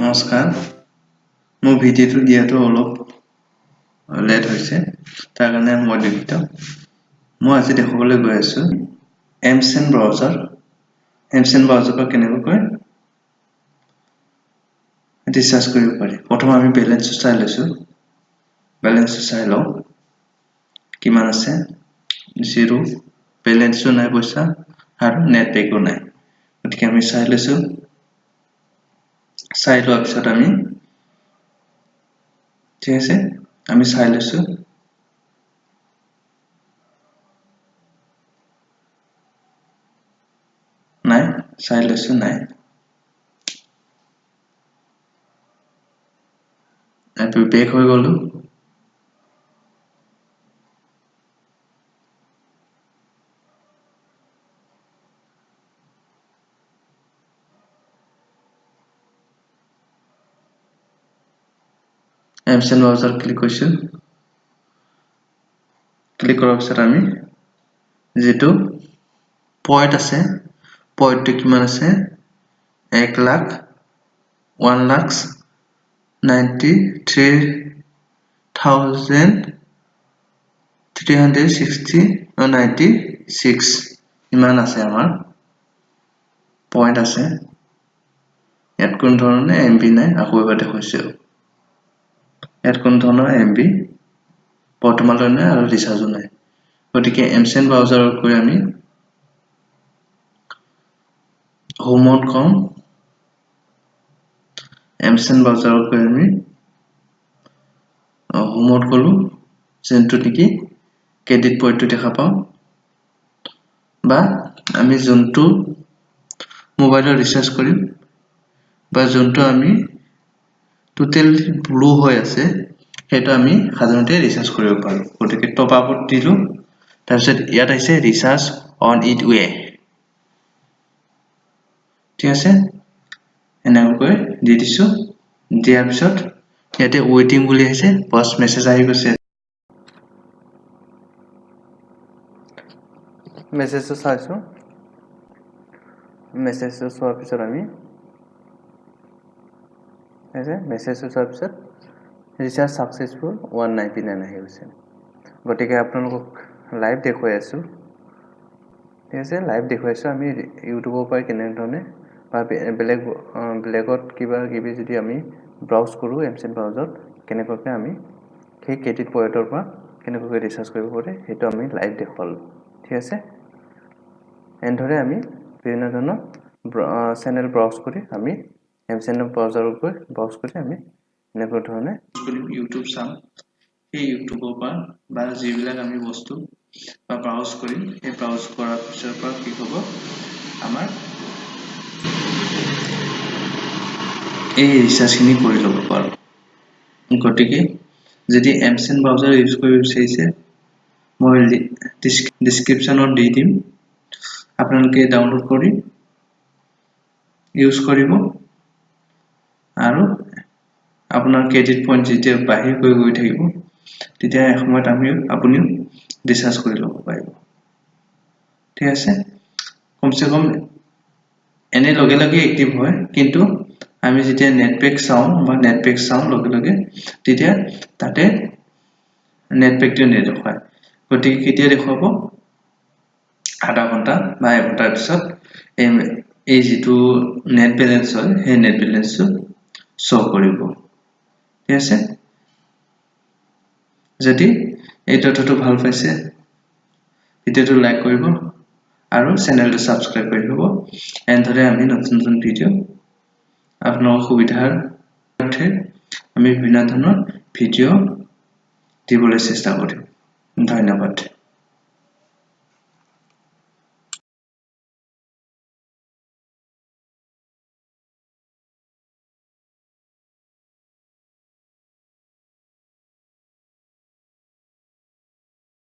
নমস্কাৰ মোৰ ভিডিঅ'টো দিয়াটো অলপ লেট হৈছে তাৰ কাৰণে মই দুঃখিত মই আজি দেখাবলৈ গৈ আছো এমচেন ব্ৰাউজাৰ কেনেকৈ ৰিচাৰ্জ কৰিব পাৰি প্ৰথম আমি বেলেন্স চাই লওঁ কিমান আছে 0 বেলেন্সও নাই পইচা আৰু নেট পেকো নাই গতিকে আমি চাই লোৱাৰ পিছত আমি ঠিক আছে আমি চাই লৈছো নাই আমি বেক হৈ গলো এমচেন ব্ৰাউজাৰ ক্লিক কৰিছো ক্লিক কৰাৰ পিছত আমি যেটো পইণ্ট আছে পইণ্টটো কিমান আছে 1,93,360 ইমান আছে আমাৰ পইণ্ট আছে ইয়াত কোন ধৰণে এমবি নাই আকৌ এবাৰ দেখুৱাইছো ইয়াত কোন ধৰণৰ এমবি বৰ্তমানলৈ নাই আৰু ৰিচাৰ্জো নাই গতিকে এমচেন ব্ৰাউজাৰত গৈ আমি হোমত কম এমচেন ব্ৰাউজাৰত গৈ আমি হোমত গলো যেনটো নেকি ক্ৰেডিট পইণ্টটো দেখা পাওঁ বা আমি যোনটো মোবাইলৰ ৰিচাৰ্জ কৰিম বা যোনটো আমি টোটেল ব্লু হৈ আছে হেটো আমি সাধাৰণতে ৰিচাৰ্জ কৰিব পাৰো গতিকে টপ আপত দিলো তাৰ পিছত ইয়াত আছে ৰিচাৰ্জ অন ইট ৱে ঠিক আছে এনেকৈ দি দিছো দিয়াৰ পিছত ইয়াতে ৱেটিং বুলি আছে পাঁচ মেছেজ আহি গৈছে মেছেজটো চাইছো মেছেজটো চোৱাৰ পিছত আমি মেছেজটো চোৱাৰ পিছত ৰিচাৰ্জ সাকসেসফুল 199 আহি গৈছে গতিকে আপোনালোকক লাইভ দেখুৱাই আছো ঠিক আছে লাইভ দেখুৱাইছো আমি ইউটিউবৰ পৰা কেনে ধৰণে বা বেলেগত কিবা যদি আমি ব্ৰাউজ কৰো এমচেন ব্ৰাউজাৰত কেনেকৈ আমি সেই ক্ৰেডিট পইণ্টৰ পৰা কেনেকৈ ৰিচাৰ্জ কৰিব পাৰে হেতু আমি লাইভ দেখুৱালো ঠিক আছে এনধৰে আমি বিভিন্ন ধৰণৰ চেনেল ব্ৰাউজ কৰি আমি এমচেন ব্ৰাউজাৰত গৈ ব্ৰাউজ কৰি আমি এনেকৈ ধৰণে ইউটিউব চাম এই ইউটিউবৰ পৰা বা যিবিলাক আমি বস্তু বা ব্ৰাউজ কৰিম এই ব্ৰাউজ কৰাৰ পিছৰ পৰা কি হ'ব আমাৰ এই ৰিচাৰ্জখিনি কৰি ল'ব পাৰো গতিকে যদি এমচেন ব্ৰাউজাৰ ইউজ কৰিব বিচাৰিছে মই ডেসক্ৰিপচনত দি দিম আপোনালোকে ডাউনলোড কৰি ইউজ কৰিব আৰু আপোনাৰ ক্ৰেডিট পইণ্ট যেতিয়া বাঢ়ি গৈ থাকিব তেতিয়া সময়ত আপুনিও ৰিচাৰ্জ কৰি ল'ব পাৰিব ঠিক আছে কমসে কম এনে লগে এক্টিভ হয় কিন্তু আমি যেতিয়া নেটপেক চাওঁ লগে তেতিয়া তাতে নেটপেকটো নেদেখুৱায় গতিকে কেতিয়া দেখুৱাব আধা ঘণ্টা বা এঘণ্টাৰ পিছত এই যেটো নেট বেলেন্স হয় সেই নেট বেলেন্সটো শো কৰিব ঠিক আছে যদি এই তথ্যটো ভাল পাইছে ভিডিওটো লাইক কৰিব আৰু চেনেলটো সাবস্ক্ৰাইব কৰি দিব এনধৰে আমি নতুন ভিডিও আপোনালোকৰ সুবিধাৰ আমি বিভিন্ন ধৰণৰ ভিডিও দিবলৈ চেষ্টা কৰিম ধন্যবাদ